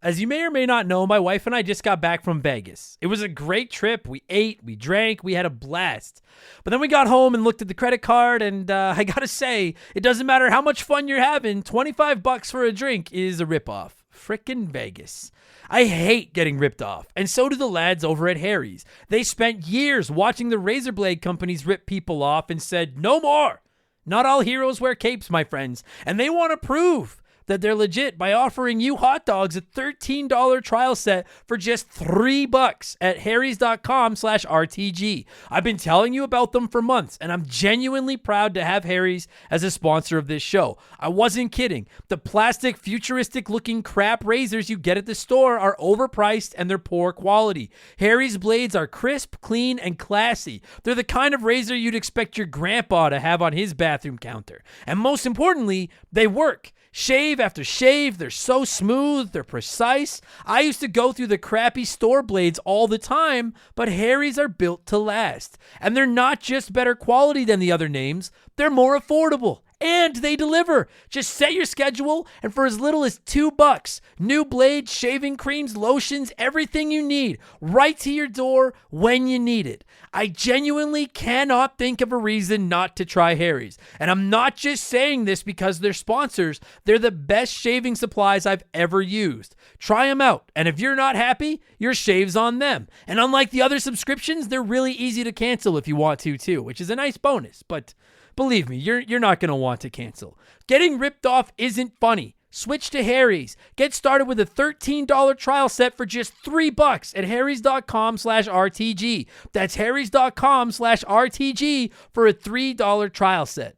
As you may or may not know, my wife and I just got back from Vegas. It was a great trip. We ate, we drank, we had a blast. But then we got home and looked at the credit card, and I gotta say, it doesn't matter how much fun you're having, $25 for a drink is a ripoff. Frickin' Vegas. I hate getting ripped off, and so do the lads over at Harry's. They spent years watching the razor blade companies rip people off and said, no more. Not all heroes wear capes, my friends, and they want to prove that they're legit by offering you hot dogs a $13 trial set for just $3 at harrys.com/RTG. I've been telling you about them for months, and I'm genuinely proud to have Harry's as a sponsor of this show. I wasn't kidding. The plastic, futuristic-looking crap razors you get at the store are overpriced and they're poor quality. Harry's blades are crisp, clean, and classy. They're the kind of razor you'd expect your grandpa to have on his bathroom counter. And most importantly, they work. Shave after shave, they're so smooth, they're precise. I used to go through the crappy store blades all the time, but Harry's are built to last. And they're not just better quality than the other names, they're more affordable. And they deliver. Just set your schedule, and for as little as $2, new blades, shaving creams, lotions, everything you need, right to your door when you need it. I genuinely cannot think of a reason not to try Harry's. And I'm not just saying this because they're sponsors. They're the best shaving supplies I've ever used. Try them out, and if you're not happy, your shave's on them. And unlike the other subscriptions, they're really easy to cancel if you want to too, which is a nice bonus, but believe me, you're not going to want to cancel. Getting ripped off isn't funny. Switch to Harry's. Get started with a $13 trial set for just $3 at harrys.com/RTG. That's harrys.com/RTG for a $3 trial set.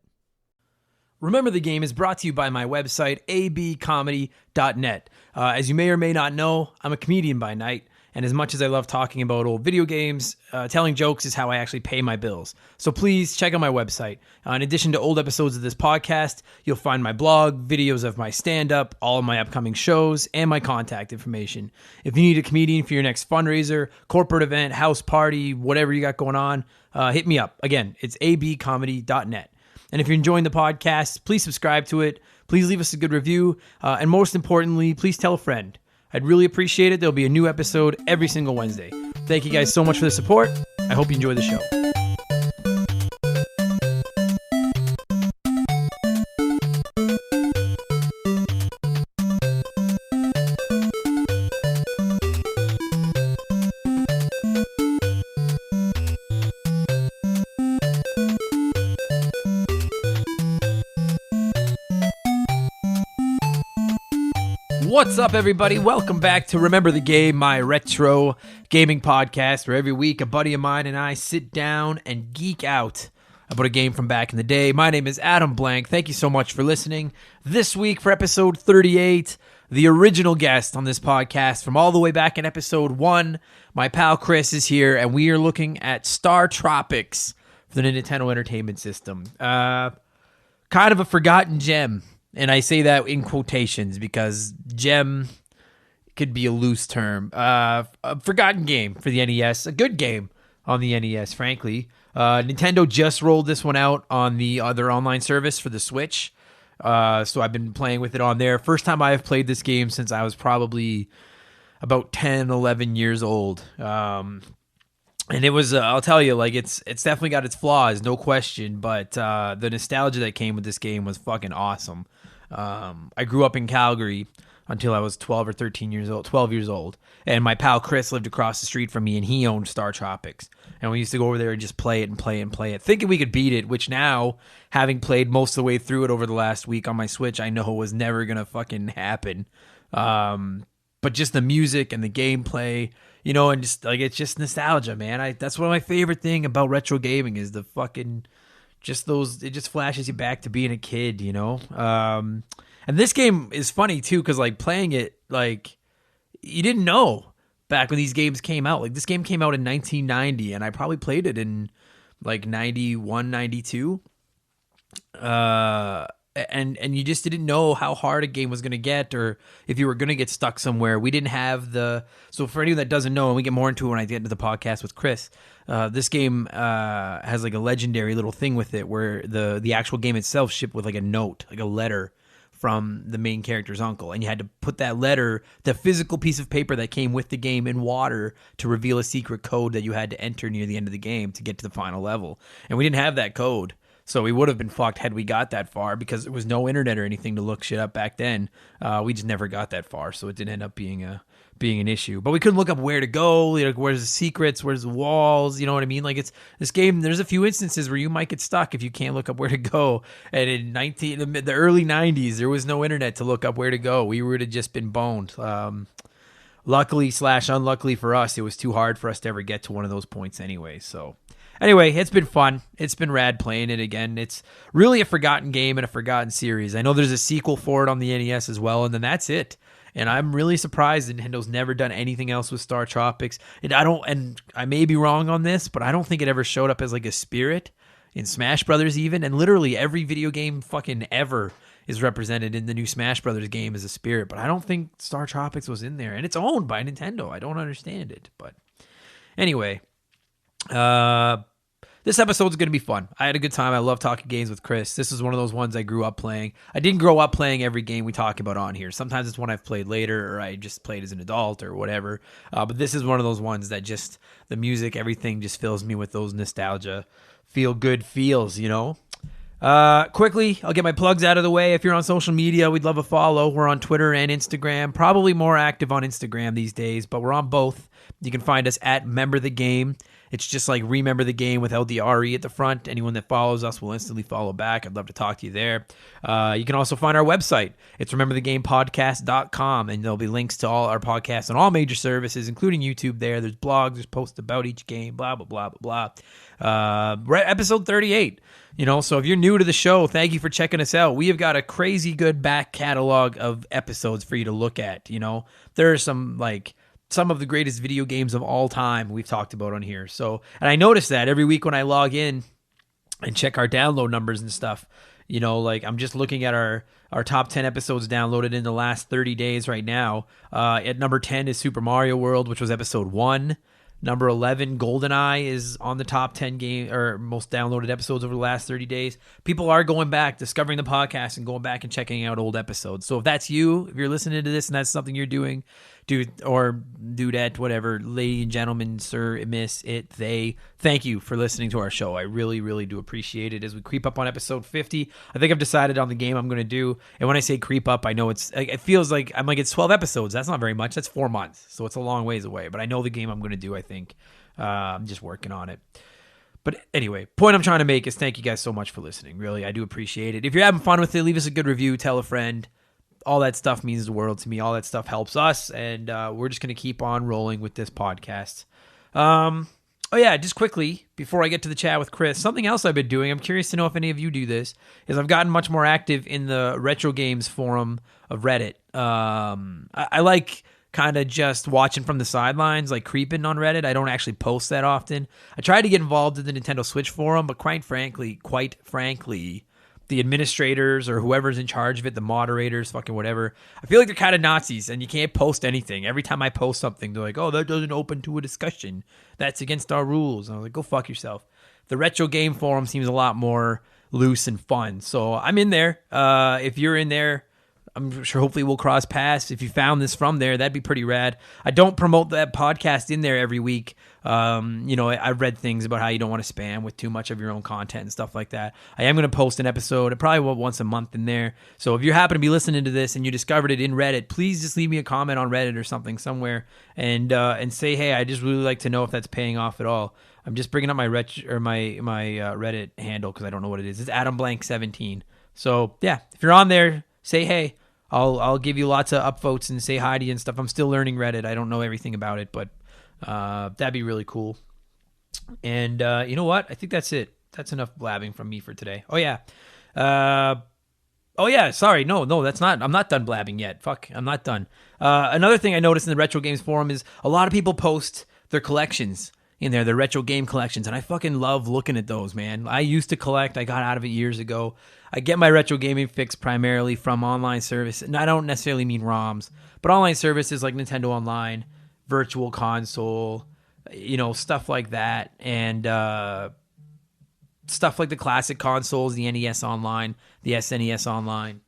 Remember the Game is brought to you by my website, abcomedy.net. As you may or may not know, I'm a comedian by night. And as much as I love talking about old video games, telling jokes is how I actually pay my bills. So please check out my website. In addition to old episodes of this podcast, you'll find my blog, videos of my stand-up, all of my upcoming shows, and my contact information. If you need a comedian for your next fundraiser, corporate event, house party, whatever you got going on, hit me up. Again, it's abcomedy.net. And if you're enjoying the podcast, please subscribe to it. Please leave us a good review. And most importantly, please tell a friend. I'd really appreciate it. There'll be a new episode every single Wednesday. Thank you guys so much for the support. I hope you enjoy the show. What's up, everybody? Welcome back to Remember the Game, my retro gaming podcast, where every week a buddy of mine and I sit down and geek out about a game from back in the day. My name is Adam Blank. Thank you so much for listening. This week for episode 38, the original guest on this podcast from all the way back in episode 1, my pal Chris is here, and we are looking at StarTropics for the Nintendo Entertainment System. Kind of a forgotten gem. And I say that in quotations because gem could be a loose term. A forgotten game for the NES. A good game on the NES, frankly. Nintendo just rolled this one out on the other online service for the Switch. So I've been playing with it on there. First time I've played this game since I was probably about 10, 11 years old. And it was, I'll tell you, like it's definitely got its flaws, no question. But the nostalgia that came with this game was fucking awesome. I grew up in Calgary until I was 12 years old. And my pal Chris lived across the street from me, and he owned StarTropics. And we used to go over there and just play it, thinking we could beat it, which now, having played most of the way through it over the last week on my Switch, I know was never going to fucking happen. But just the music and the gameplay, you know, and just like, it's just nostalgia, man. That's one of my favorite thing about retro gaming is the fucking... just those, it just flashes you back to being a kid, you know? And this game is funny, too, because, like, playing it, like, you didn't know back when these games came out. Like, this game came out in 1990, and I probably played it in, like, 91, 92. And you just didn't know how hard a game was going to get or if you were going to get stuck somewhere. We didn't have the... So for anyone that doesn't know, and we get more into it when I get into the podcast with Chris, this game has like a legendary little thing with it where the actual game itself shipped with like a note, like a letter from the main character's uncle, and you had to put that letter, the physical piece of paper that came with the game, in water to reveal a secret code that you had to enter near the end of the game to get to the final level. And we didn't have that code, so we would have been fucked had we got that far, because there was no internet or anything to look shit up back then. We just never got that far, so it didn't end up being an issue. But we couldn't look up where to go, like where's the secrets, where's the walls, you know what I mean? Like, it's this game, there's a few instances where you might get stuck if you can't look up where to go. And in the early 90s, there was no internet to look up where to go. We would have just been boned. Luckily / unluckily for us, it was too hard for us to ever get to one of those points anyway. So anyway, it's been fun. It's been rad playing it again. It's really a forgotten game and a forgotten series. I know there's a sequel for it on the NES as well, and then that's it. And I'm really surprised that Nintendo's never done anything else with StarTropics. And I may be wrong on this, but I don't think it ever showed up as like a spirit in Smash Brothers even. And literally every video game fucking ever is represented in the new Smash Brothers game as a spirit. But I don't think StarTropics was in there. And it's owned by Nintendo. I don't understand it. But anyway, this episode's going to be fun. I had a good time. I love talking games with Chris. This is one of those ones I grew up playing. I didn't grow up playing every game we talk about on here. Sometimes it's one I've played later, or I just played as an adult or whatever. But this is one of those ones that just, the music, everything just fills me with those nostalgia, feel-good feels, you know? Quickly, I'll get my plugs out of the way. If you're on social media, we'd love a follow. We're on Twitter and Instagram. Probably more active on Instagram these days, but we're on both. You can find us at Member the Game. It's just like Remember the Game without the RE at the front. Anyone that follows us will instantly follow back. I'd love to talk to you there. You can also find our website. It's rememberthegamepodcast.com, and there'll be links to all our podcasts on all major services, including YouTube there. There's blogs, there's posts about each game, blah, blah, blah, blah, blah. We're at episode 38. You know, so if you're new to the show, thank you for checking us out. We have got a crazy good back catalog of episodes for you to look at. You know, there are some of the greatest video games of all time we've talked about on here. So, and I notice that every week when I log in and check our download numbers and stuff, you know, like I'm just looking at our top 10 episodes downloaded in the last 30 days right now. At number 10 is Super Mario World, which was episode 1. Number 11, GoldenEye, is on the top 10 game or most downloaded episodes over the last 30 days. People are going back, discovering the podcast, and going back and checking out old episodes. So if that's you, if you're listening to this and that's something you're doing, dudette, whatever, lady and gentlemen, sir, miss, it, they, thank you for listening to our show. I really, really do appreciate it. As we creep up on episode 50, I think I've decided on the game I'm going to do. And when I say creep up, I know it feels like I'm like, it's 12 episodes. That's not very much. That's 4 months. So it's a long ways away. But I know the game I'm going to do, I think. I'm just working on it. But anyway, point I'm trying to make is thank you guys so much for listening. Really, I do appreciate it. If you're having fun with it, leave us a good review, tell a friend. All that stuff means the world to me. All that stuff helps us, and we're just going to keep on rolling with this podcast. Oh yeah, just quickly, before I get to the chat with Chris, something else I've been doing, I'm curious to know if any of you do this, is I've gotten much more active in the retro games forum of Reddit. I like kind of just watching from the sidelines, like creeping on Reddit. I don't actually post that often. I tried to get involved in the Nintendo Switch forum, but quite frankly, the administrators or whoever's in charge of it, the moderators, fucking whatever, I feel like they're kind of Nazis, and you can't post anything. Every time I post something, they're like, oh, that doesn't open to a discussion. That's against our rules. And I was like, go fuck yourself. The retro game forum seems a lot more loose and fun. So I'm in there. If you're in there, I'm sure hopefully we'll cross paths. If you found this from there, that'd be pretty rad. I don't promote that podcast in there every week. I've read things about how you don't want to spam with too much of your own content and stuff like that. I am going to post an episode, probably once a month in there. So if you happen to be listening to this and you discovered it in Reddit, please just leave me a comment on Reddit or something somewhere and say, hey, I just really like to know if that's paying off at all. I'm just bringing up my Reddit handle because I don't know what it is. It's AdamBlank17. So yeah, if you're on there, say hey. I'll give you lots of upvotes and say hi to you and stuff. I'm still learning Reddit. I don't know everything about it, but that'd be really cool. And you know what? I think that's it. That's enough blabbing from me for today. Oh yeah. Sorry. No, that's not. I'm not done blabbing yet. Fuck, I'm not done. Another thing I noticed in the Retro Games Forum is a lot of people post their collections in there, their retro game collections, and I fucking love looking at those, man. I used to collect. I got out of it years ago. I get my retro gaming fix primarily from online service, and I don't necessarily mean ROMs, but online services like Nintendo Online, Virtual Console, stuff like that, and stuff like the classic consoles, the NES Online, the SNES Online.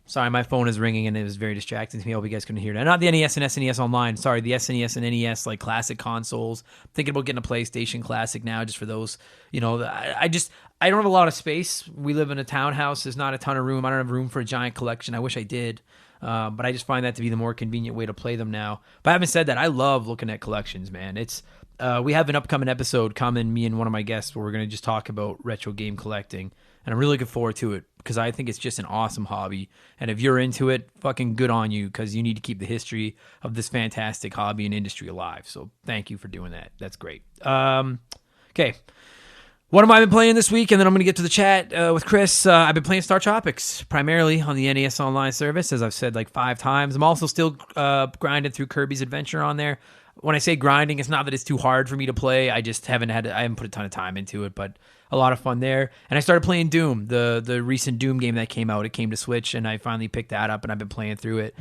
Sorry, my phone is ringing and it was very distracting to me. I hope you guys couldn't hear that. Not the NES and SNES Online. Sorry, the SNES and NES, like classic consoles. I'm thinking about getting a PlayStation Classic now just for those. I don't have a lot of space. We live in a townhouse. There's not a ton of room. I don't have room for a giant collection. I wish I did. But I just find that to be the more convenient way to play them now. But having said that, I love looking at collections, man. We have an upcoming episode coming, me and one of my guests, where we're going to just talk about retro game collecting. And I'm really looking forward to it because I think it's just an awesome hobby. And if you're into it, fucking good on you, because you need to keep the history of this fantastic hobby and industry alive. So thank you for doing that. That's great. Okay. What have I been playing this week? And then I'm going to get to the chat with Chris. I've been playing StarTropics, primarily on the NES Online service, as I've said like 5 times. I'm also still grinding through Kirby's Adventure on there. When I say grinding, it's not that it's too hard for me to play. I just haven't put a ton of time into it, but a lot of fun there. And I started playing Doom, the recent Doom game that came out. It came to Switch, and I finally picked that up, and I've been playing through it.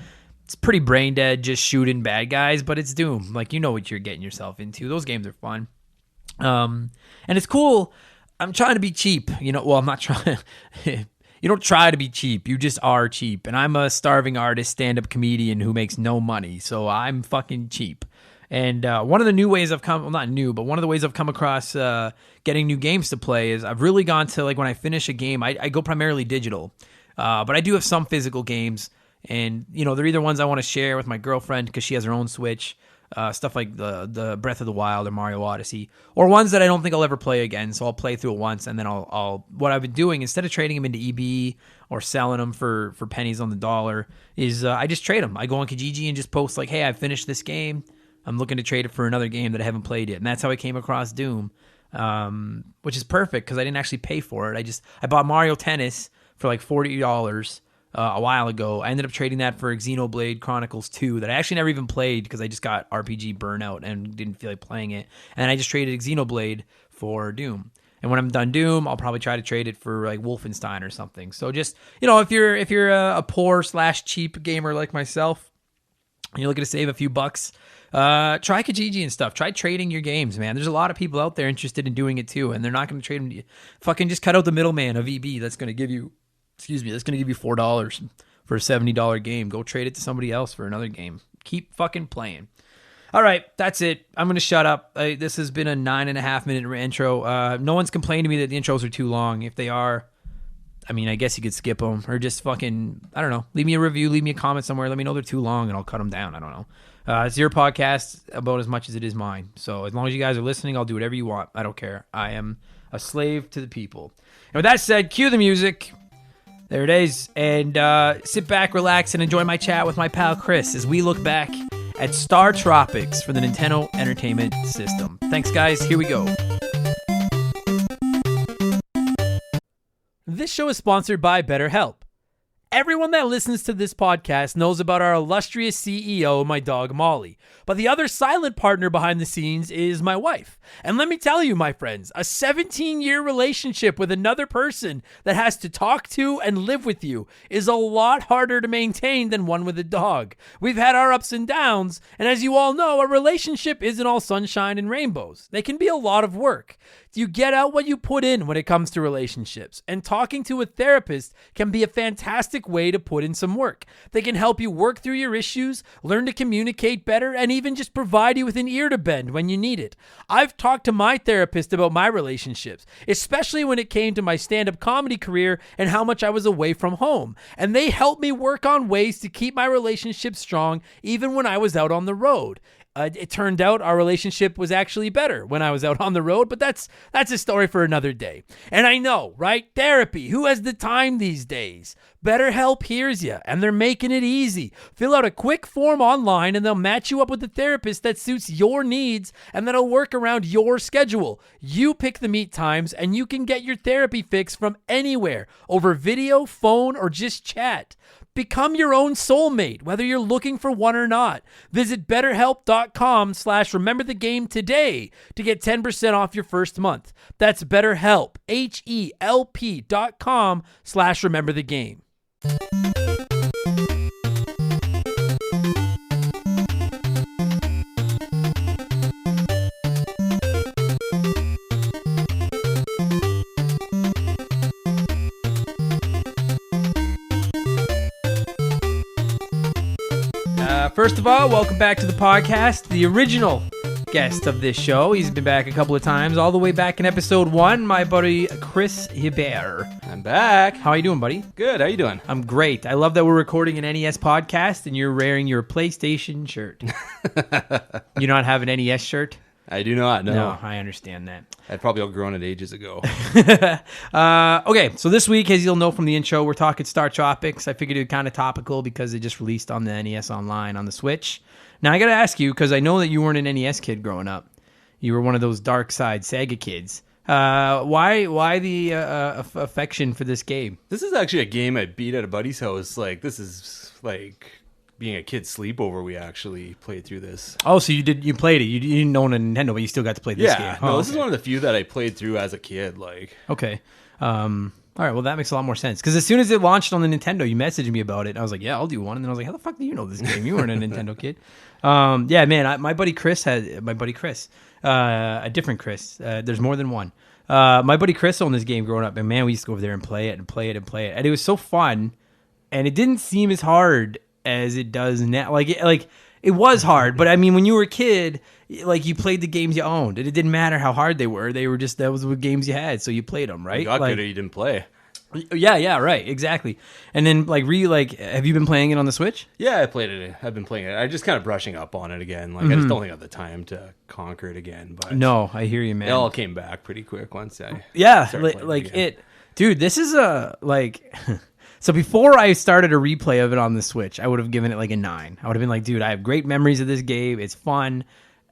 It's pretty brain dead, just shooting bad guys, but it's Doom. Like, you know what you're getting yourself into. Those games are fun. And it's cool. I'm trying to be cheap. I'm not trying. You don't try to be cheap. You just are cheap. And I'm a starving artist, stand-up comedian who makes no money, so I'm fucking cheap. And one of the new ways I've come, well, not new, but one of the ways I've come across getting new games to play is I've really gone to, like, when I finish a game, I go primarily digital. But I do have some physical games. And, they're either ones I want to share with my girlfriend because she has her own Switch, stuff like the Breath of the Wild or Mario Odyssey, or ones that I don't think I'll ever play again. So I'll play through it once, and then I'll what I've been doing, instead of trading them into EB or selling them for pennies on the dollar, is I just trade them. I go on Kijiji and just post like, hey, I finished this game. I'm looking to trade it for another game that I haven't played yet. And that's how I came across Doom, which is perfect because I didn't actually pay for it. I bought Mario Tennis for like $40 a while ago. I ended up trading that for Xenoblade Chronicles 2 that I actually never even played because I just got RPG burnout and didn't feel like playing it. And I just traded Xenoblade for Doom. And when I'm done Doom, I'll probably try to trade it for like Wolfenstein or something. So just, if you're a poor/cheap gamer like myself, and you're looking to save a few bucks, try Kijiji and stuff. Try trading your games, man. There's a lot of people out there interested in doing it too, and they're not going to trade them to you. Fucking just cut out the middleman of EB that's going to give you, that's going to give you $4 for a $70 game. Go trade it to somebody else for another game. Keep fucking playing. All right, that's it. I'm going to shut up. This has been a 9.5-minute intro. No one's complained to me that the intros are too long. If they are, I guess you could skip them or just fucking, I don't know, leave me a review, leave me a comment somewhere. Let me know they're too long and I'll cut them down. I don't know. It's your podcast about as much as it is mine. So as long as you guys are listening, I'll do whatever you want. I don't care. I am a slave to the people. And with that said, cue the music. There it is. And sit back, relax, and enjoy my chat with my pal Chris as we look back at StarTropics for the Nintendo Entertainment System. Thanks, guys. Here we go. This show is sponsored by BetterHelp. Everyone that listens to this podcast knows about our illustrious CEO, my dog Molly. But the other silent partner behind the scenes is my wife. And let me tell you, my friends, a 17-year relationship with another person that has to talk to and live with you is a lot harder to maintain than one with a dog. We've had our ups and downs, and as you all know, a relationship isn't all sunshine and rainbows. They can be a lot of work. You get out what you put in when it comes to relationships, and talking to a therapist can be a fantastic way to put in some work. They can help you work through your issues, learn to communicate better, and even just provide you with an ear to bend when you need it. I've talked to my therapist about my relationships, especially when it came to my stand-up comedy career and how much I was away from home, and they helped me work on ways to keep my relationship strong even when I was out on the road. It turned out our relationship was actually better when I was out on the road, but that's a story for another day. And I know, right? Therapy. Who has the time these days? BetterHelp hears you, and they're making it easy. Fill out a quick form online, and they'll match you up with a therapist that suits your needs and that'll work around your schedule. You pick the meet times, and you can get your therapy fix from anywhere, over video, phone, or just chat. Become your own soulmate, whether you're looking for one or not. Visit BetterHelp.com/rememberthegame today to get 10% off your first month. That's BetterHelp, HELP.com/rememberthegame. of all, welcome back to the podcast. The original guest of this show. He's been back a couple of times, all the way back in episode 1, my buddy Chris Hebert. I'm back. How are you doing, buddy? Good. How you doing? I'm great. I love that we're recording an NES podcast and you're wearing your PlayStation shirt. You don't have an NES shirt? I do not, No, I understand that. I'd probably outgrown it ages ago. Okay, so this week, as you'll know from the intro, we're talking StarTropics. I figured it would be kind of topical because it just released on the NES Online on the Switch. Now, I got to ask you, because I know that you weren't an NES kid growing up. You were one of those dark side Sega kids. Why the affection for this game? This is actually a game I beat at a buddy's house. This is being a kid sleepover. We actually played through this. Oh, so you played it. You didn't own a Nintendo, but you still got to play this game. No, this is one of the few that I played through as a kid. Okay. All right, well, that makes a lot more sense. Because as soon as it launched on the Nintendo, you messaged me about it. And I was like, yeah, I'll do one. And then I was like, how the fuck do you know this game? You weren't a Nintendo kid. Yeah, man, my buddy Chris, a different Chris. There's more than one. My buddy Chris owned this game growing up. And, man, we used to go over there and play it and play it and play it. And it was so fun. And it didn't seem as hard as it does now. It was hard. But, I mean, when you were a kid, you played the games you owned. And it didn't matter how hard they were. They were just, that was the games you had. So you played them, right? You got good or you didn't play. Yeah, right, exactly. And then, have you been playing it on the Switch? Yeah, I played it. I've been playing it. I'm just kind of brushing up on it again. I just don't think I have the time to conquer it again. But no, I hear you, man. It all came back pretty quick once I dude, this is So before I started a replay of it on the Switch, I would have given it a 9. I would have been like, dude, I have great memories of this game. It's fun.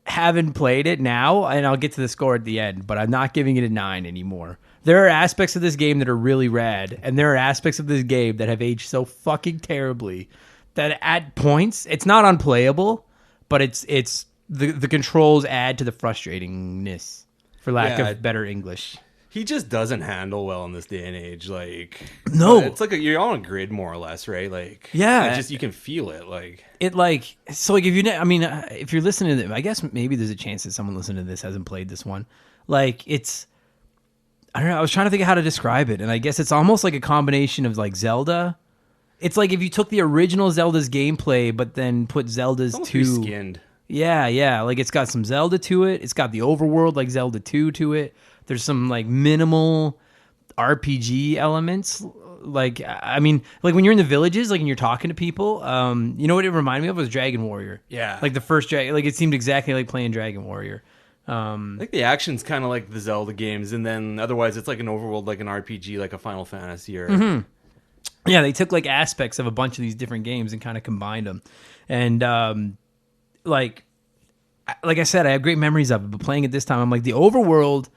Haven't played it now, and I'll get to the score at the end, but I'm not giving it a 9 anymore. There are aspects of this game that are really rad, and there are aspects of this game that have aged so fucking terribly that at points, it's not unplayable, but it's the controls add to the frustratingness, for lack of better English. He just doesn't handle well in this day and age. No, it's you're on a grid more or less, right? You can feel it. If you're listening to this, I guess maybe there's a chance that someone listening to this hasn't played this one. I don't know. I was trying to think of how to describe it, and I guess it's almost like a combination of Zelda. It's like if you took the original Zelda's gameplay, but then put Zelda's 2. Reskinned. Yeah. It's got some Zelda to it. It's got the overworld like Zelda 2 to it. There's some minimal RPG elements. When you're in the villages, and you're talking to people, you know what it reminded me of was Dragon Warrior. Yeah. The first Dragon, it seemed exactly like playing Dragon Warrior. I think the action's kind of like the Zelda games, and then otherwise it's like an overworld, like an RPG, like a Final Fantasy or... Mm-hmm. Yeah, they took aspects of a bunch of these different games and kind of combined them. And like I said, I have great memories of it, but playing it this time, I'm like, the overworld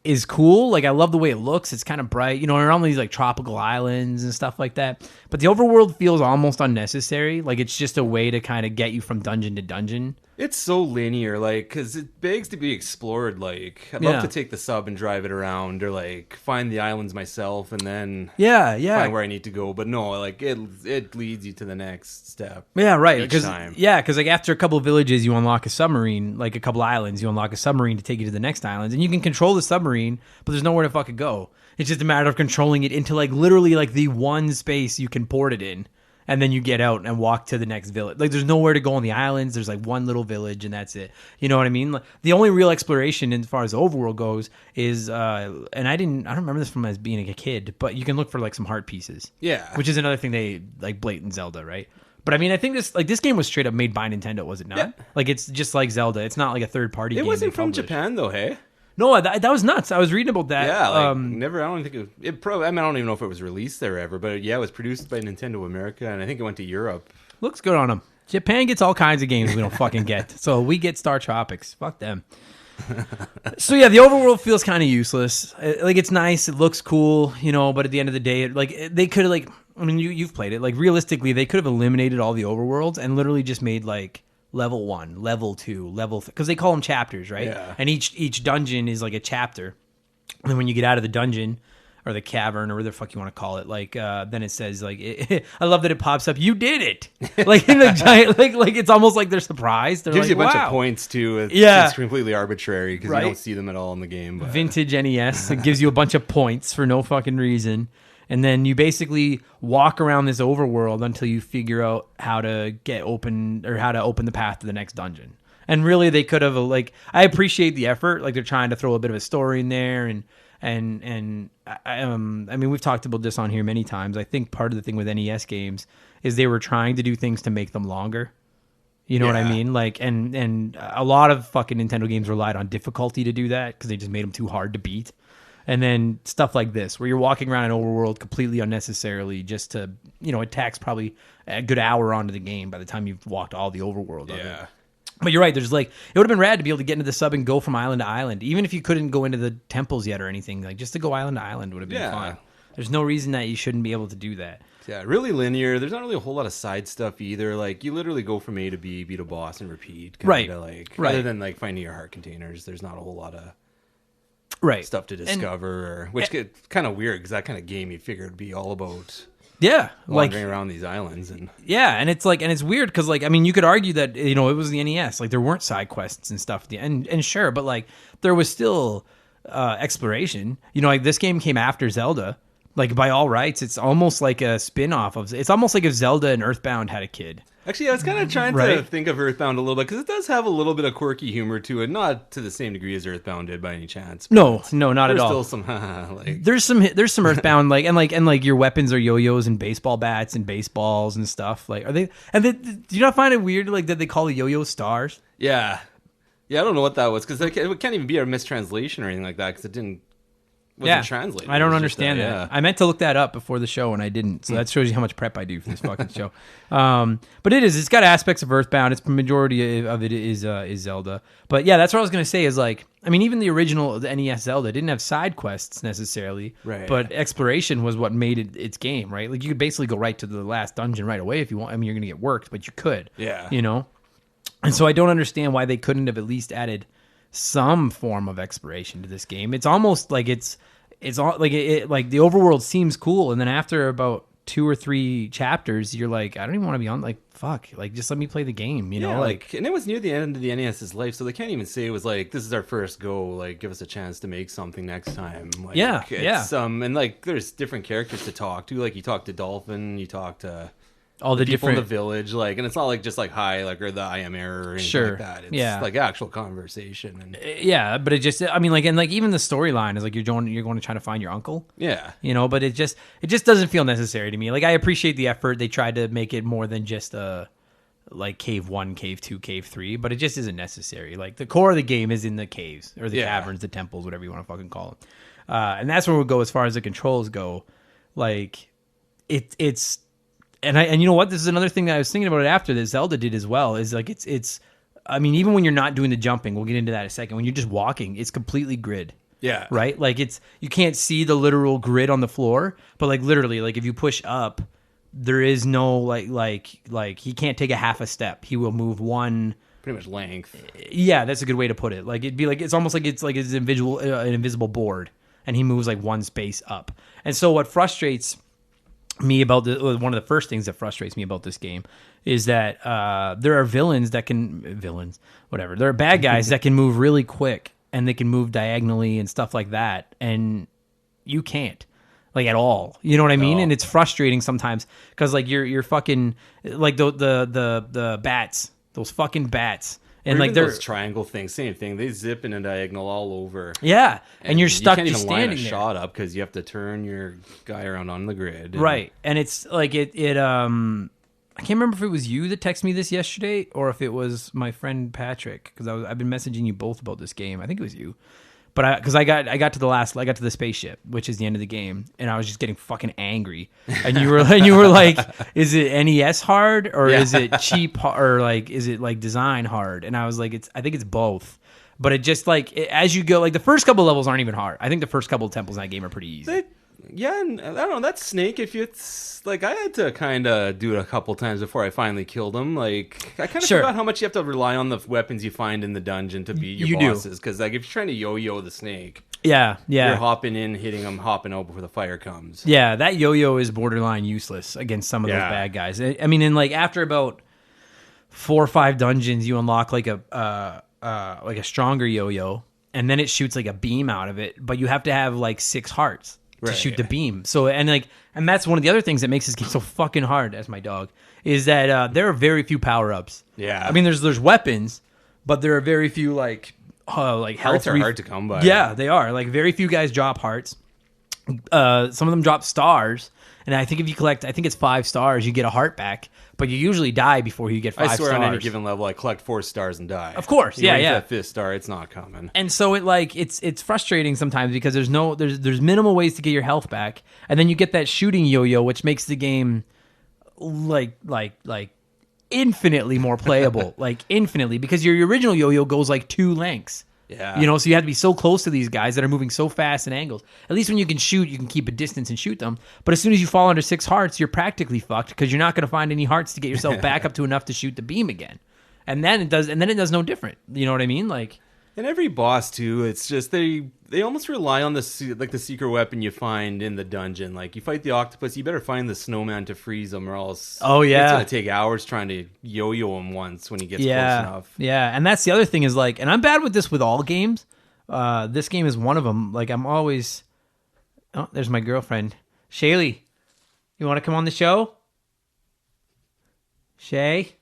is cool. I love the way it looks. It's kind of bright, and on these tropical islands and stuff like that. But the overworld feels almost unnecessary. It's just a way to kind of get you from dungeon to dungeon. It's so linear, because it begs to be explored. I'd love to take the sub and drive it around, or find the islands myself and then find where I need to go. But no, it leads you to the next step. Yeah, right. Each time. Because after a couple of villages, you unlock a submarine. A couple islands, you unlock a submarine to take you to the next islands, and you can control the submarine, but there's nowhere to fucking go. It's just a matter of controlling it into literally the one space you can port it in. And then you get out and walk to the next village. There's nowhere to go on the islands. There's one little village, and that's it. You know what I mean? The only real exploration, as far as the overworld goes, is and I don't remember this from as being a kid, but you can look for some heart pieces. Yeah, which is another thing they blatant Zelda, right? But I think this game was straight up made by Nintendo, was it not? Yeah. It's just like Zelda. It's not a third party. It wasn't from Japan though, hey? No, that was nuts. I was reading about that. Yeah, never. I don't think it probably. I don't even know if it was released there ever. But yeah, it was produced by Nintendo America, and I think it went to Europe. Looks good on them. Japan gets all kinds of games we don't fucking get. So we get StarTropics. Fuck them. So yeah, the overworld feels kind of useless. It's nice. It looks cool, But at the end of the day, they could have you've played it. Realistically, they could have eliminated all the overworlds and literally just made level 1, level 2, because they call them chapters, right? Yeah. And each dungeon is a chapter. And then when you get out of the dungeon or the cavern or whatever the fuck you want to call it, then it says I love that it pops up. You did it, in a giant it's almost like they're surprised. They're gives you a bunch wow. of points too. It's completely arbitrary because you don't see them at all in the game. But. Vintage NES. It gives you a bunch of points for no fucking reason. And then you basically walk around this overworld until you figure out how to open the path to the next dungeon. And really, they could have I appreciate the effort. Like they're trying to throw a bit of a story in there, and I mean, we've talked about this on here many times. I think part of the thing with NES games is they were trying to do things to make them longer. You know what I mean? Like, and a lot of fucking Nintendo games relied on difficulty to do that because they just made them too hard to beat. And then stuff like this, where you're walking around an overworld completely unnecessarily just to, it takes probably a good hour onto the game by the time you've walked all the overworld of it. But you're right. There's it would have been rad to be able to get into the sub and go from island to island, even if you couldn't go into the temples yet or anything. Like just to go island to island would have been fun. There's no reason that you shouldn't be able to do that. Yeah, really linear. There's not really a whole lot of side stuff either. Like you literally go from A to B, beat a boss, and repeat. Other than finding your heart containers, there's not a whole lot of stuff to discover. Which gets kind of weird because that kind of game you figured would be all about. Yeah, wandering around these islands and it's weird because you could argue that it was the NES, there weren't side quests and stuff, and sure, but there was still exploration. This game came after Zelda, by all rights. It's almost like a spin-off of. It's almost like if Zelda and Earthbound had a kid. Actually, I was kind of trying to think of Earthbound a little bit because it does have a little bit of quirky humor to it, not to the same degree as Earthbound did by any chance. No, not at all. There's still some there's some Earthbound and your weapons are yo-yos and baseball bats and baseballs and stuff. Do you not find it weird that they call the yo-yo stars? Yeah, I don't know what that was because it can't even be a mistranslation or anything like that because it didn't. Wasn't translated. I don't understand that. Yeah. I meant to look that up before the show and I didn't. So that shows you how much prep I do for this fucking show. But it's got aspects of Earthbound. It's the majority of it is Zelda. But yeah, that's what I was gonna say. Is even the original NES Zelda didn't have side quests necessarily. Right. But exploration was what made it its game. Right. You could basically go right to the last dungeon right away if you want. You're gonna get worked, but you could. Yeah. And so I don't understand why they couldn't have at least added some form of exploration to this game. It's almost like it's all the overworld seems cool, and then after about 2 or 3 chapters, you're I don't even want to be on. Fuck, just let me play the game. And it was near the end of the NES's life, so they can't even say it was this is our first go. Give us a chance to make something next time. And there's different characters to talk to. You talk to Dolphin, you talk to all the people in the village, and it's not just hi, or the I am error or anything like that. It's actual conversation. And but it just, even the storyline is you're going to try to find your uncle. Yeah. But it just doesn't feel necessary to me. I appreciate the effort. They tried to make it more than just cave 1, cave 2, cave 3, but it just isn't necessary. The core of the game is in the caves or the caverns, the temples, whatever you want to fucking call them. And that's where we'll go as far as the controls go. It's And you know what? This is another thing that I was thinking about it after that Zelda did as well. Is it's even when you're not doing the jumping, we'll get into that in a second. When you're just walking, it's completely grid. Yeah. Right? You can't see the literal grid on the floor, but literally, if you push up, there is no he can't take a half a step. He will move one. Pretty much length. Yeah, that's a good way to put it. It'd be it's almost like it's an invisible board, and he moves one space up. And so what frustrates me about one of the first things that frustrates me about this game is that there are there are bad guys that can move really quick and they can move diagonally and stuff like that, and you can't at all. You know what I mean? And it's frustrating sometimes because you're fucking the bats, those fucking bats. And those triangle things, same thing. They zip in a diagonal all over. Yeah, and you're stuck you can't just even line standing a there. shot up because you have to turn your guy around on the grid. Right, and it's I can't remember if it was you that texted me this yesterday or if it was my friend Patrick because I've been messaging you both about this game. I think it was you. But because I got to the spaceship, which is the end of the game, and I was just getting fucking angry. And you were like, is it NES hard or is it cheap or is it design hard? And I was like, I think it's both. But it just as you go, the first couple levels aren't even hard. I think the first couple of temples in that game are pretty easy. And I don't know, that snake, if it's I had to kind of do it a couple times before I finally killed him. I kind of forgot how much you have to rely on the weapons you find in the dungeon to beat your bosses. Because if you're trying to yo-yo the snake, you're hopping in, hitting them, hopping out before the fire comes. Yeah, that yo-yo is borderline useless against some of those bad guys. I mean, after about 4 or 5 dungeons, you unlock a stronger yo-yo, and then it shoots a beam out of it. But you have to have 6 hearts. to shoot the beam. So and that's one of the other things that makes this game so fucking hard. As my dog is that there are very few power ups. Yeah, I mean there's weapons, but there are very few like hearts are hard to come by. Yeah, they are. Like very few guys drop hearts. Some of them drop stars. And I think if you collect, I think it's 5 stars, you get a heart back. But you usually die before you get 5 stars. I swear on any given level, I collect 4 stars and die. Of course, yeah. That 5th star, it's not coming. And so it's frustrating sometimes because there's minimal ways to get your health back, and then you get that shooting yo-yo, which makes the game like infinitely more playable, like infinitely, because your original yo-yo goes like 2 lengths. Yeah. You know, so you have to be so close to these guys that are moving so fast in angles. At least when you can shoot, you can keep a distance and shoot them. But as soon as you fall under 6 hearts, you're practically fucked because you're not going to find any hearts to get yourself back up to enough to shoot the beam again. And then it does no different. You know what I mean? Like, and every boss too, it's just they almost rely on the secret weapon you find in the dungeon. Like you fight the octopus, you better find the snowman to freeze him, or else it's gonna take hours trying to yo-yo him once when he gets close enough. Yeah, and that's the other thing is like, and I'm bad with this with all games. This game is one of them. Like I'm always, oh, there's my girlfriend, Shaylee. You want to come on the show, Shay?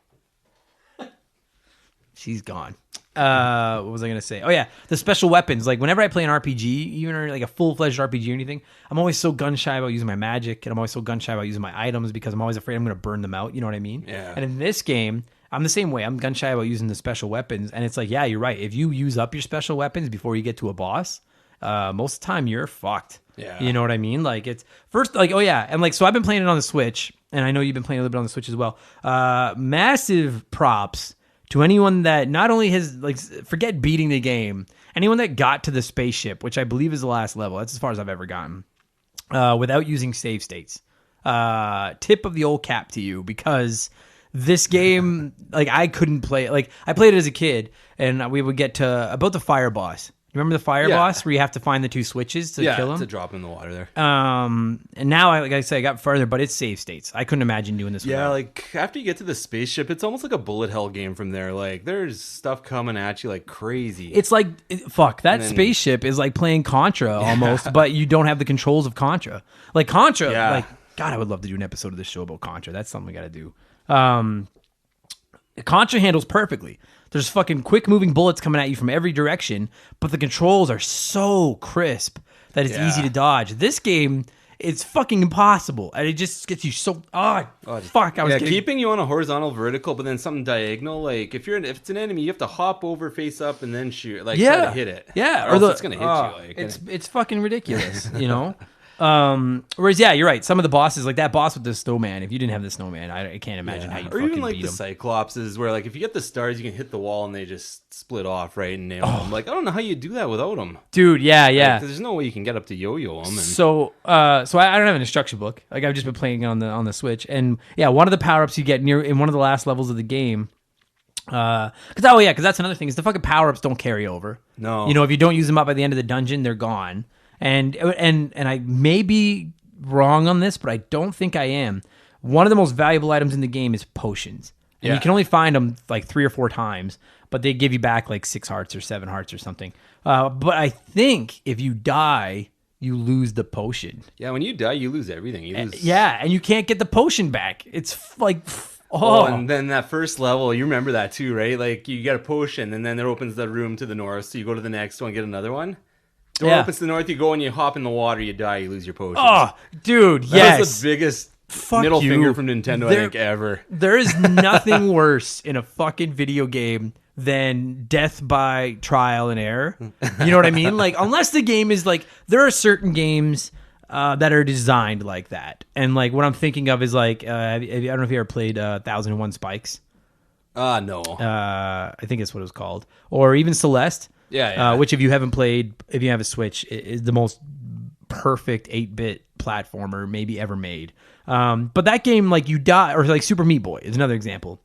She's gone. What was I going to say? Oh, yeah. The special weapons. Like, whenever I play an RPG, even like a full-fledged RPG or anything, I'm always so gun-shy about using my magic, and I'm always so gun-shy about using my items because I'm always afraid I'm going to burn them out. You know what I mean? Yeah. And in this game, I'm the same way. I'm gun-shy about using the special weapons, and it's like, yeah, you're right. If you use up your special weapons before you get to a boss, most of the time you're fucked. Yeah. You know what I mean? Like, it's first, like, oh, yeah. And, like, so I've been playing it on the Switch, and I know you've been playing a little bit on the Switch as well. Massive props to anyone that not only has, like, forget beating the game, anyone that got to the spaceship, which I believe is the last level. That's as far as I've ever gotten, without using save states. Tip of the old cap to you, because this game, like, I couldn't play. Like, I played it as a kid, and we would get to about the fire boss. You remember the fire boss where you have to find the 2 switches to kill him? to drop in the water there. And now, like I said, I got further, but it's save states. I couldn't imagine doing this. Yeah, like after you get to the spaceship, it's almost like a bullet hell game from there. Like there's stuff coming at you like crazy. It's like spaceship is like playing Contra almost, but you don't have the controls of Contra. Like Contra, like God, I would love to do an episode of this show about Contra. That's something we got to do. Contra handles perfectly. There's fucking quick moving bullets coming at you from every direction, but the controls are so crisp that it's easy to dodge. This game, it's fucking impossible, and it just gets you so fuck. I was keeping you on a horizontal vertical, but then something diagonal. Like if it's an enemy, you have to hop over, face up, and then shoot. Like try to hit it. Yeah, or else it's gonna hit you. Like it's fucking ridiculous, you know. Whereas, yeah, you're right. Some of the bosses, like that boss with the snowman, if you didn't have the snowman, I can't imagine how you fucking beat him. Or even like the Cyclopses, where like if you get the stars, you can hit the wall and they just split off, right, and nail them. Like I don't know how you do that without them, dude. Yeah. Like, there's no way you can get up to yo-yo them. So I don't have an instruction book. Like I've just been playing on the Switch, and yeah, one of the power ups you get in one of the last levels of the game. Because that's another thing is the fucking power ups don't carry over. No, you know, if you don't use them up at the end of the dungeon, they're gone. And I may be wrong on this, but I don't think I am. One of the most valuable items in the game is potions. And you can only find them like 3 or 4 times, but they give you back like 6 hearts or 7 hearts or something. But I think if you die, you lose the potion. Yeah, when you die, you lose everything. You lose... Yeah, and you can't get the potion back. It's like... Oh, and then that first level, you remember that too, right? Like you get a potion, and then there opens the room to the north, so you go to the next one, get another one. Door opens to the north, you go and you hop in the water, you die, you lose your potions. Oh, dude, That's the biggest middle finger from Nintendo, I think, ever. There is nothing worse in a fucking video game than death by trial and error. You know what I mean? Like, unless the game is like, there are certain games that are designed like that. And like, what I'm thinking of is like, I don't know if you ever played 1001 Spikes. No. I think it's what it was called. Or even Celeste. Yeah. Which, if you haven't played, if you have a Switch, is the most perfect 8-bit platformer maybe ever made. But that game, like, you die, or like Super Meat Boy is another example.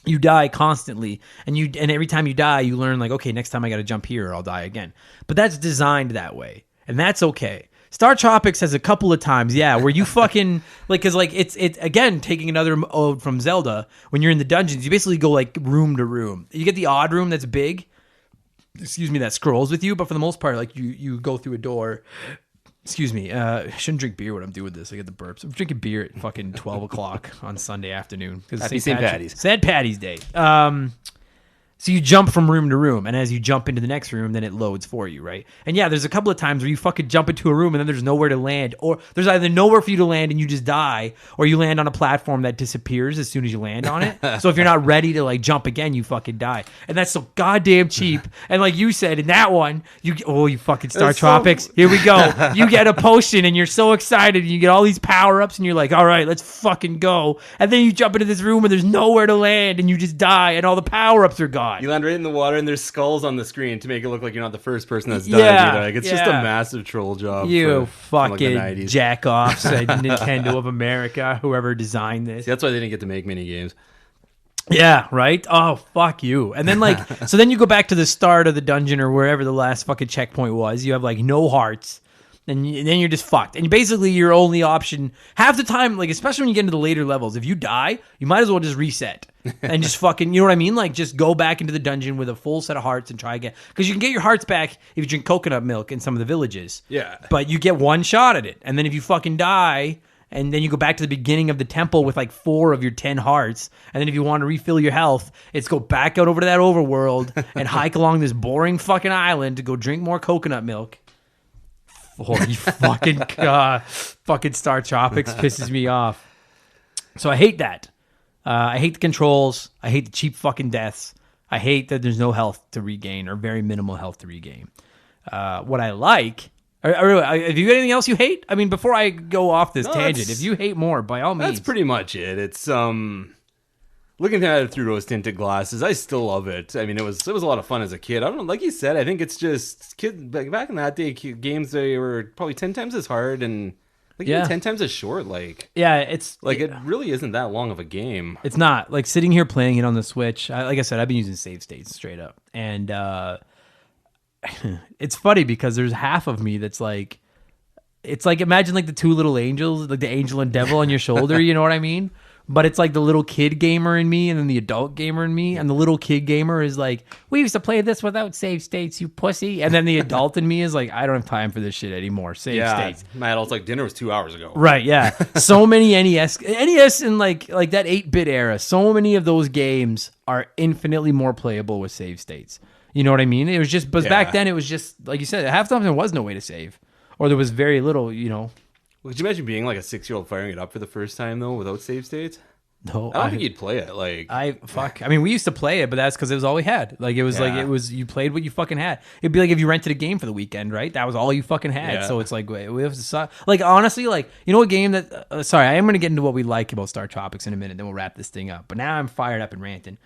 You die constantly, and every time you die, you learn like, okay, next time I got to jump here, or I'll die again. But that's designed that way, and that's okay. StarTropics has a couple of times, where you fucking like, cause like it's again taking another ode from Zelda. When you're in the dungeons, you basically go like room to room. You get the odd room that's big. That scrolls with you, but for the most part, like you go through a door Excuse me. I shouldn't drink beer when I'm doing this. I get the burps. I'm drinking beer at fucking 12 o'clock on Sunday afternoon. Happy St. Patty's. St. Patty's Day. So you jump from room to room, and as you jump into the next room, then it loads for you, right? And yeah, there's a couple of times where you fucking jump into a room and then there's nowhere to land, or there's either nowhere for you to land and you just die, or you land on a platform that disappears as soon as you land on it. So if you're not ready to like jump again, you fucking die. And that's so goddamn cheap. And like you said, in that one, you fucking StarTropics. Here we go. You get a potion and you're so excited and you get all these power-ups and you're like, all right, let's fucking go. And then you jump into this room and there's nowhere to land and you just die and all the power-ups are gone. You land right in the water, and there's skulls on the screen to make it look like you're not the first person that's died. Like, it's just a massive troll job. You fucking like jack-offs at Nintendo of America, whoever designed this. See, that's why they didn't get to make mini games. Yeah, right? Oh, fuck you. And then, like, so then you go back to the start of the dungeon or wherever the last fucking checkpoint was. You have, like, no hearts. And then you're just fucked. And basically your only option, half the time, like, especially when you get into the later levels, if you die, you might as well just reset. And just fucking, you know what I mean? Like, just go back into the dungeon with a full set of hearts and try again. Because you can get your hearts back if you drink coconut milk in some of the villages. Yeah. But you get one shot at it. And then if you fucking die, and then you go back to the beginning of the temple with like 4 of your 10 hearts. And then if you want to refill your health, it's go back out over to that overworld and hike along this boring fucking island to go drink more coconut milk. Oh, you fucking fucking StarTropics pisses me off. So I hate that. I hate the controls. I hate the cheap fucking deaths. I hate that there's no health to regain or very minimal health to regain. What I like... Have you got anything else you hate? I mean, before I go off this tangent, if you hate more, by all means. That's pretty much it. It's looking at it through rose-tinted glasses, I still love it. I mean, it was a lot of fun as a kid. I don't know, like you said, I think it's just kids back in that day. Games, they were probably 10 times as hard and even 10 times as short. Like, yeah, it's like it really isn't that long of a game. It's not like sitting here playing it on the Switch. Like I said, I've been using save states straight up, and it's funny because there's half of me that's like, it's like imagine like the 2 little angels, like the angel and devil on your shoulder. You know what I mean? But it's like the little kid gamer in me and then the adult gamer in me. And the little kid gamer is like, we used to play this without save states, you pussy. And then the adult in me is like, I don't have time for this shit anymore. Save states. My adult's like, dinner was 2 hours ago. Right, yeah. So many NES in like that 8-bit era, so many of those games are infinitely more playable with save states. You know what I mean? It was just, but back then it was just, like you said, half the time there was no way to save. Or there was very little, you know. Could you imagine being like a 6-year-old firing it up for the first time though without save states? No, I don't think you'd play it. Like, I mean, we used to play it, but that's because it was all we had. Like, it was you played what you fucking had. It'd be like if you rented a game for the weekend, right? That was all you fucking had. Yeah. So it's like we have to like honestly, like, you know, a game that. Sorry, I am going to get into what we like about StarTropics in a minute. Then we'll wrap this thing up. But now I'm fired up and ranting.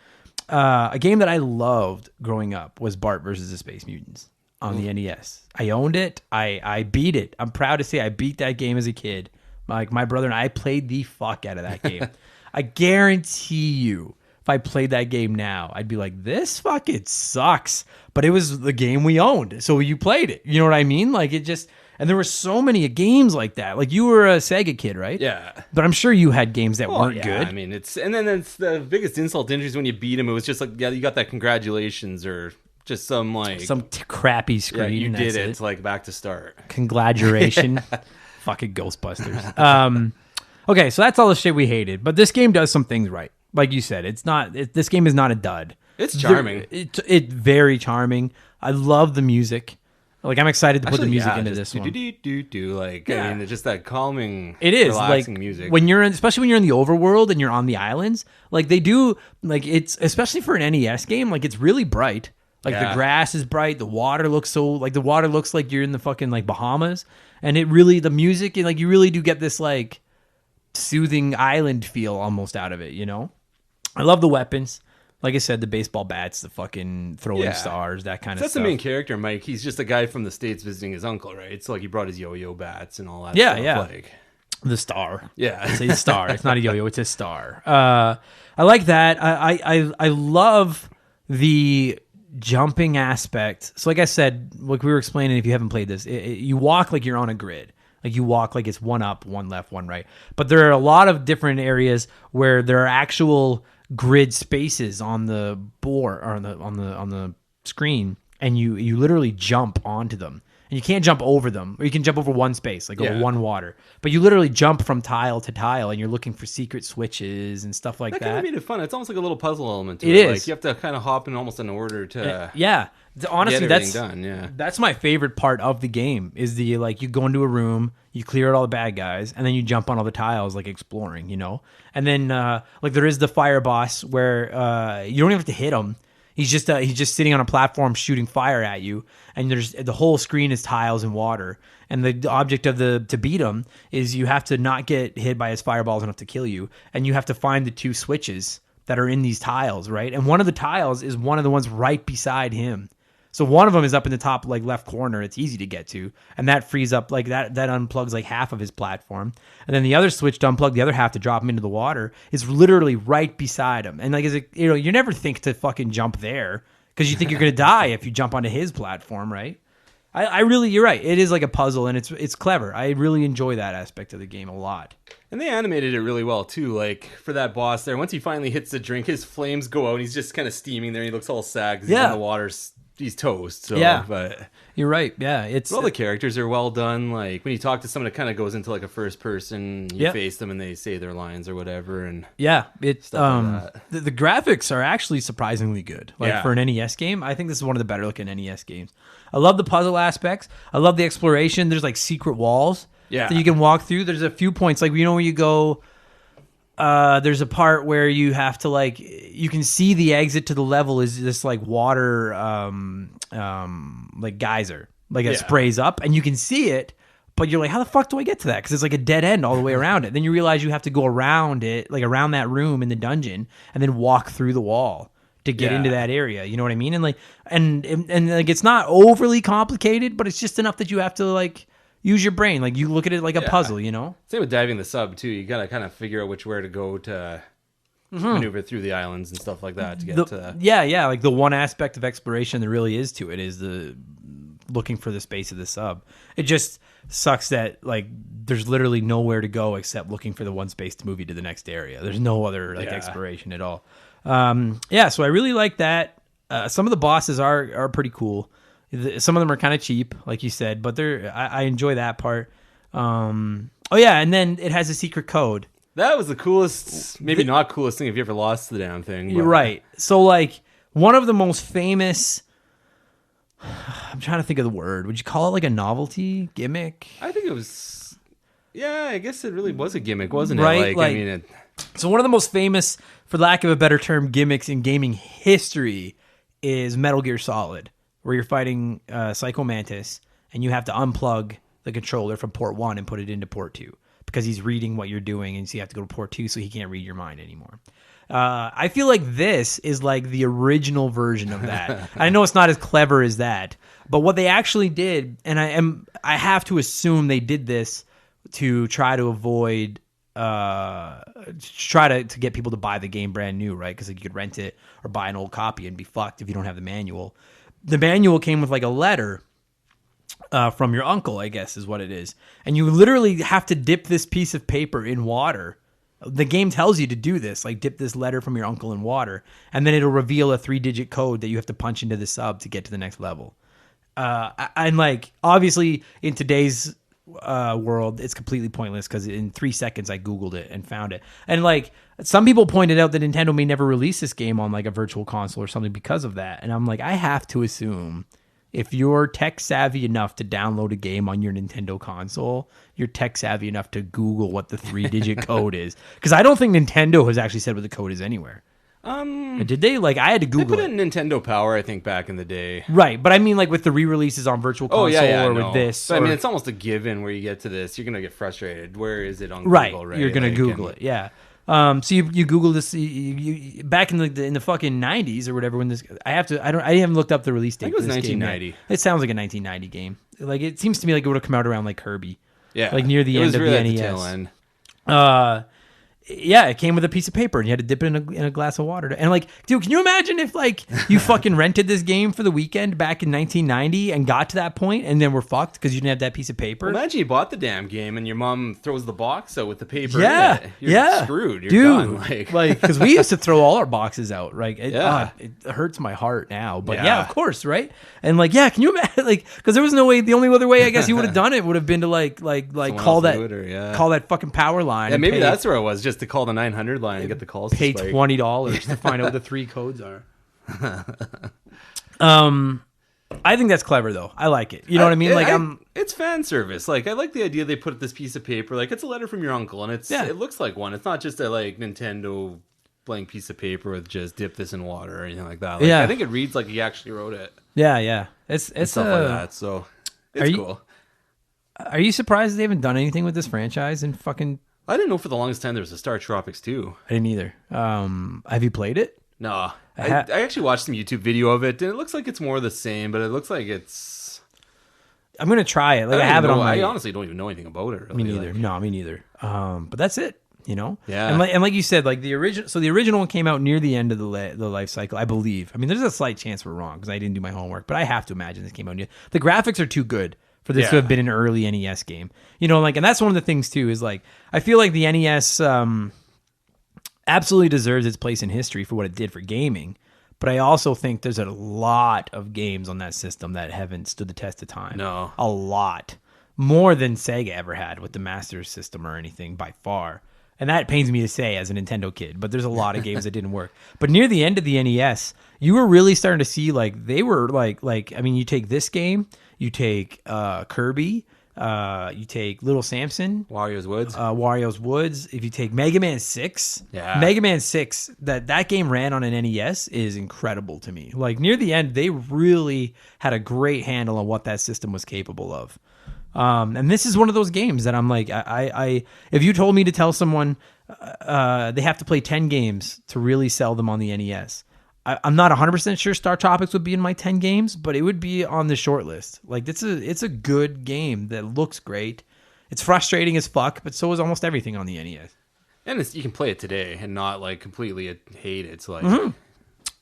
A game that I loved growing up was Bart versus the Space Mutants on the NES. I owned it. I beat it. I'm proud to say I beat that game as a kid. Like, my brother and I played the fuck out of that game. I guarantee you, if I played that game now, I'd be like, this fucking sucks. But it was the game we owned, so you played it. You know what I mean? Like, it just... And there were so many games like that. Like, you were a Sega kid, right? Yeah. But I'm sure you had games that weren't good. I mean, it's the biggest insult to injury is when you beat him. It was just like, yeah, you got that congratulations or... Just some like crappy screen. Yeah, you did it. It's like back to start. Congratulations. Fucking Ghostbusters. Okay, so that's all the shit we hated. But this game does some things right. Like you said, this game is not a dud. It's charming. It's very charming. I love the music. Like, I'm excited to put the music into this one. Like, I mean, it's just that calming, it is relaxing like music. When you're especially when you're in the overworld and you're on the islands, like they do, like it's especially for an NES game, like it's really bright. Like the grass is bright, the water looks like you're in the fucking like Bahamas, and the music, like you really do get this like soothing island feel almost out of it, you know? I love the weapons. Like I said, the baseball bats, the fucking throwing stars, that kind of stuff. That's the main character, Mike. He's just a guy from the States visiting his uncle, right? It's like he brought his yo-yo bats and all that stuff. Yeah. Like, the star. Yeah. It's a star. It's not a yo-yo, it's a star. I like that. I love the jumping aspect. So like I said, like we were explaining, if you haven't played this, you walk like you're on a grid. Like you walk like it's one up, one left, one right. But there are a lot of different areas where there are actual grid spaces on the board or on the screen, and you literally jump onto them. and you can't jump over them, or you can jump over one space, like over one water. But you literally jump from tile to tile, and you're looking for secret switches and stuff like that. That kind of made it fun. It's almost like a little puzzle element to it. It is. Like, you have to kind of hop in almost in order to honestly, get everything done. Yeah. That's my favorite part of the game is the, like, you go into a room, you clear out all the bad guys, and then you jump on all the tiles, like exploring, you know? And then, like, there is the fire boss where you don't even have to hit him. He's just sitting on a platform shooting fire at you, and there's the whole screen is tiles and water. And the object of to beat him is you have to not get hit by his fireballs enough to kill you, and you have to find the 2 switches that are in these tiles, right? And one of the tiles is one of the ones right beside him. So one of them is up in the top, like, left corner. It's easy to get to, and that frees up, like, that unplugs like half of his platform. And then the other switch to unplug the other half to drop him into the water is literally right beside him. And, like, you never think to fucking jump there because you think you're gonna die if you jump onto his platform, right? I really, you're right. It is like a puzzle, and it's clever. I really enjoy that aspect of the game a lot. And they animated it really well too. Like, for that boss there, once he finally hits the drink, his flames go out, and he's just kind of steaming there. And he looks all sad because he's in the water. He's toast. So, but you're right. Yeah, it's all the characters are well done. Like, when you talk to someone, it kind of goes into like a first person. You face them and they say their lines or whatever. And it's like the graphics are actually surprisingly good. Like for an NES game, I think this is one of the better looking NES games. I love the puzzle aspects. I love the exploration. There's like secret walls that you can walk through. There's a few points, like, you know, where you go. There's a part where you have to, like, you can see the exit to the level is this, like, water, like, geyser, like, it sprays up, and you can see it, but you're like, how the fuck do I get to that? Because it's like a dead end all the way around it. Then you realize you have to go around it, like, around that room in the dungeon, and then walk through the wall to get into that area. You know what I mean? And like, and like, it's not overly complicated, but it's just enough that you have to, like, use your brain. Like, you look at it like a puzzle, you know? Same with diving the sub, too. You got to kind of figure out where to go to maneuver through the islands and stuff like that to get to... Yeah. Like, the one aspect of exploration there really is to it is the looking for the space of the sub. It just sucks that, like, there's literally nowhere to go except looking for the one space to move you to the next area. There's no other, like, exploration at all. So I really like that. Some of the bosses are pretty cool. Some of them are kind of cheap, like you said, but I enjoy that part. And then it has a secret code. That was the coolest, maybe not coolest thing if you ever lost the damn thing. You're right. So, like, one of the most famous... I'm trying to think of the word. Would you call it like a novelty gimmick? I think it was... Yeah, I guess it really was a gimmick, wasn't it? Right? So one of the most famous, for lack of a better term, gimmicks in gaming history is Metal Gear Solid, where you're fighting Psycho Mantis, and you have to unplug the controller from port 1 and put it into port 2, because he's reading what you're doing, and so you have to go to port 2 so he can't read your mind anymore. I feel like this is like the original version of that. I know it's not as clever as that, but what they actually did, and I have to assume they did this to try to avoid... try to get people to buy the game brand new, right? Because, like, you could rent it or buy an old copy and be fucked if you don't have the manual. The manual came with, like, a letter from your uncle, I guess is what it is. And you literally have to dip this piece of paper in water. The game tells you to do this, like, dip this letter from your uncle in water, and then it'll reveal a 3-digit code that you have to punch into the sub to get to the next level. And, like, obviously in today's world, it's completely pointless because in 3 seconds I googled it and found it. And, like, some people pointed out that Nintendo may never release this game on, like, a virtual console or something because of that, and I'm like, I have to assume if you're tech savvy enough to download a game on your Nintendo console, you're tech savvy enough to Google what the 3-digit code is, because I don't think Nintendo has actually said what the code is anywhere. Did they? Like, I had to Google it. They put it in Nintendo Power, I think, back in the day. Right, but I mean, like, with the re-releases on Virtual Console with this. But, I mean, it's almost a given where you get to this, you're going to get frustrated. Where is it on Google, right? You're going to Google it, yeah. So you Google this you back in the fucking 90s or whatever when this I haven't looked up the release date. I think it was 1990. It sounds like a 1990 game. Like, it seems to me like it would have come out around like Kirby. Yeah. Like near the end of the NES. At the tail end. Yeah, it came with a piece of paper, and you had to dip it in a glass of water. And like, dude, can you imagine if like you fucking rented this game for the weekend back in 1990 and got to that point, and then we're fucked because you didn't have that piece of paper? Well, imagine you bought the damn game and your mom throws the box out with the paper. Yeah, in it. You're screwed. You're done. Like because we used to throw all our boxes out. Right? It hurts my heart now, but yeah, of course, right? And like, yeah, can you imagine? Like, because there was no way. The only other way I guess you would have done it would have been to like call that fucking power line. Yeah, maybe that's where it was. Just to call the 900 line and get the calls. Pay $20 to find out what the 3 codes are. I think that's clever though. I like it. You know what I mean? Like it's fan service. Like I like the idea they put this piece of paper. Like it's a letter from your uncle, and it looks like one. It's not just a like Nintendo blank piece of paper with just dip this in water or anything like that. Like, I think it reads like he actually wrote it. Yeah. It's stuff like that. So it's cool. Are you surprised they haven't done anything with this franchise and fucking? I didn't know for the longest time there was a StarTropics 2. I didn't either. Have you played it? No. I actually watched some YouTube video of it, and it looks like it's more of the same, but it looks like it's... I'm going to try it. Like I have it on my... I honestly don't even know anything about it. Really. Me neither. No, me neither. But that's it, you know? Yeah. And like you said, like the original one came out near the end of the life cycle, I believe. I mean, there's a slight chance we're wrong, because I didn't do my homework, but I have to imagine this came out near... The graphics are too good for this to have been an early NES game. You know, like, and that's one of the things too, is like, I feel like the NES absolutely deserves its place in history for what it did for gaming. But I also think there's a lot of games on that system that haven't stood the test of time. No. A lot. More than Sega ever had with the Master System or anything by far. And that pains me to say as a Nintendo kid, but there's a lot of games that didn't work. But near the end of the NES, you were really starting to see like they were like I mean, you take this game, you take Kirby, you take Little Samson, Wario's Woods. If you take Mega Man 6, Mega Man 6, that game ran on an NES is incredible to me. Like near the end, they really had a great handle on what that system was capable of. And this is one of those games that I'm like, I if you told me to tell someone they have to play 10 games to really sell them on the NES, I'm not 100% sure StarTropics would be in my 10 games, but it would be on the short list. Like it's a good game that looks great. It's frustrating as fuck, but so is almost everything on the NES. And you can play it today and not like completely hate it. It's like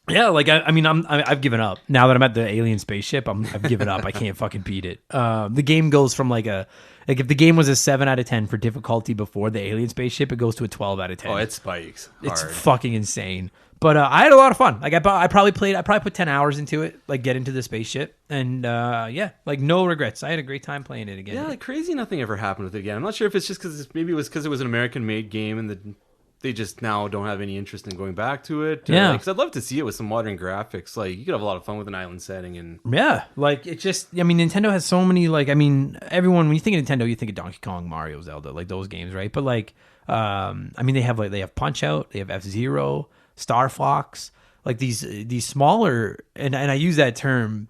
yeah, like I mean, I've given up now that I'm at the alien spaceship. I've given up. I can't fucking beat it. The game goes from like if the game was a 7 out of 10 for difficulty before the alien spaceship, it goes to a 12 out of 10. Oh, it spikes hard. It's fucking insane. But I had a lot of fun. Like I probably put 10 hours into it, like get into the spaceship, and like no regrets. I had a great time playing it again. Yeah, like crazy. Nothing ever happened with it again. I'm not sure if it's just because it was an American-made game and they just now don't have any interest in going back to it. Yeah, because I'd love to see it with some modern graphics. Like you could have a lot of fun with an island setting and like it just. I mean, Nintendo has so many. Like I mean, everyone when you think of Nintendo, you think of Donkey Kong, Mario, Zelda, like those games, right? But like, I mean, they have Punch Out, they have F-Zero, Star Fox, like these smaller, and I use that term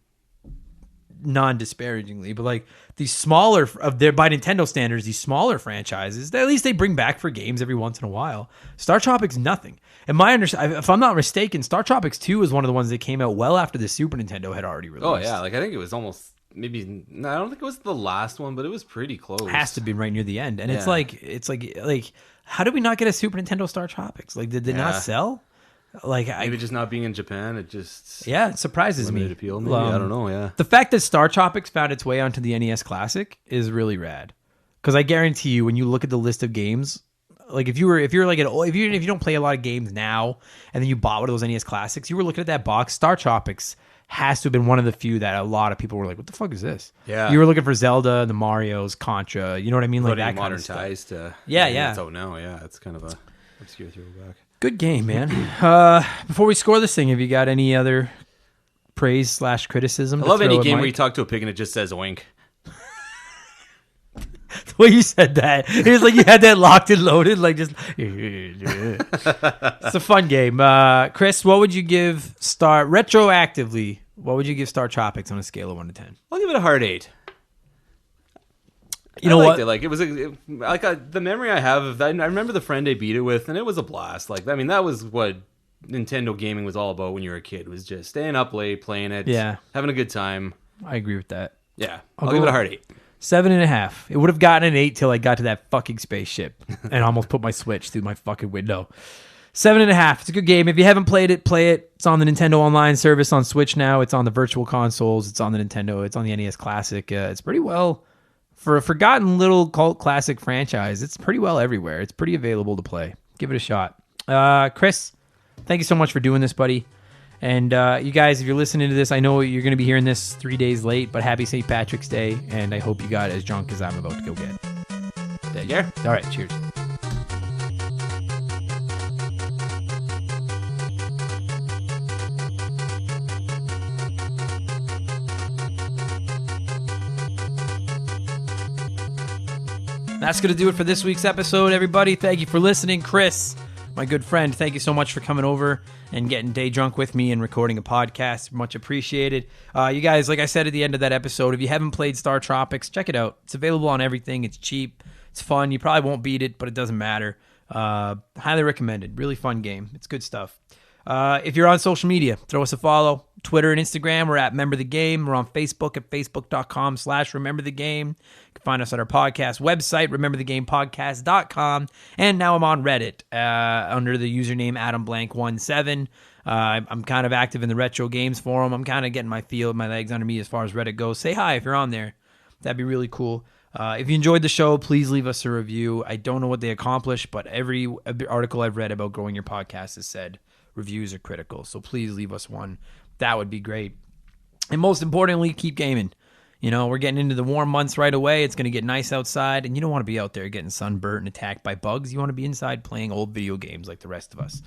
non-disparagingly, but like these smaller by Nintendo standards, these smaller franchises that at least they bring back for games every once in a while. StarTropics, nothing. And if I'm not mistaken, StarTropics 2 is one of the ones that came out well after the Super Nintendo had already released. Oh yeah, like I think it was almost maybe. No, I don't think it was the last one, but it was pretty close. It has to be right near the end, and it's like how did we not get a Super Nintendo StarTropics? Like did they not sell? Like maybe just not being in Japan, it just it surprises me. Appeal, maybe. I don't know. Yeah, the fact that StarTropics found its way onto the NES Classic is really rad. Because I guarantee you, when you look at the list of games, like if you don't play a lot of games now, and then you bought one of those NES Classics, you were looking at that box. StarTropics has to have been one of the few that a lot of people were like, "What the fuck is this?" Yeah, you were looking for Zelda, the Mario's, Contra. You know what I mean? Like that modern kind of stuff. ties to So now, it's kind of a obscure throwback. Good game, man. Before we score this thing, have you got any other praise / criticism? I love any game where you talk to a pig and it just says oink. The way you said that, it was like you had that locked and loaded, like just. It's a fun game. Chris, what would you give retroactively? What would you give StarTropics on a scale of 1 to 10? I'll give it a hard 8. You know what? Like it was the memory I have of that. I remember the friend I beat it with, and it was a blast. Like I mean, that was what Nintendo gaming was all about when you were a kid. Was just staying up late, playing it, having a good time. I agree with that. Yeah, I'll give it a hard 8. 7.5. It would have gotten an 8 till I got to that fucking spaceship and almost put my Switch through my fucking window. 7.5. It's a good game. If you haven't played it, play it. It's on the Nintendo Online service on Switch now. It's on the Virtual Consoles. It's on the Nintendo. It's on the NES Classic. It's pretty well, for a forgotten little cult classic franchise, it's pretty well everywhere. It's pretty available to play. Give it a shot. Chris, thank you so much for doing this, buddy. And you guys, if you're listening to this, I know you're going to be hearing this 3 days late, but happy St. Patrick's Day, and I hope you got as drunk as I'm about to go get. Take care. All right, cheers. That's going to do it for this week's episode, everybody. Thank you for listening. Chris, my good friend, thank you so much for coming over and getting day drunk with me and recording a podcast. Much appreciated. You guys, like I said at the end of that episode, if you haven't played StarTropics, check it out. It's available on everything. It's cheap. It's fun. You probably won't beat it, but it doesn't matter. Highly recommended. Really fun game. It's good stuff. If you're on social media, throw us a follow. Twitter and Instagram, we're at Remember the Game. We're on Facebook at facebook.com/rememberthegame. You can find us at our podcast website, rememberthegamepodcast.com. And now I'm on Reddit under the username AdamBlank17. I'm kind of active in the retro games forum. I'm kind of getting my legs under me as far as Reddit goes. Say hi if you're on there. That'd be really cool. If you enjoyed the show, please leave us a review. I don't know what they accomplished, but every article I've read about growing your podcast has said reviews are critical. So please leave us one. That would be great. And most importantly, keep gaming. You know, we're getting into the warm months right away. It's going to get nice outside, and you don't want to be out there getting sunburnt and attacked by bugs. You want to be inside playing old video games like the rest of us.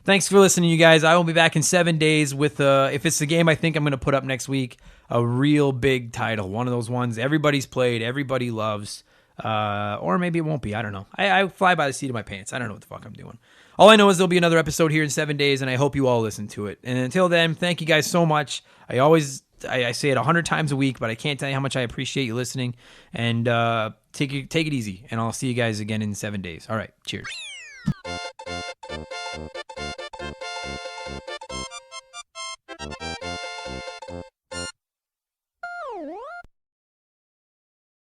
Thanks for listening, you guys. I will be back in 7 days with, if it's the game I think I'm going to put up next week, a real big title. One of those ones everybody's played, everybody loves, or maybe it won't be. I don't know. I fly by the seat of my pants. I don't know what the fuck I'm doing. All I know is there'll be another episode here in 7 days, and I hope you all listen to it. And until then, thank you guys so much. I say it 100 times a week, but I can't tell you how much I appreciate you listening. And take it easy, and I'll see you guys again in 7 days. All right, cheers.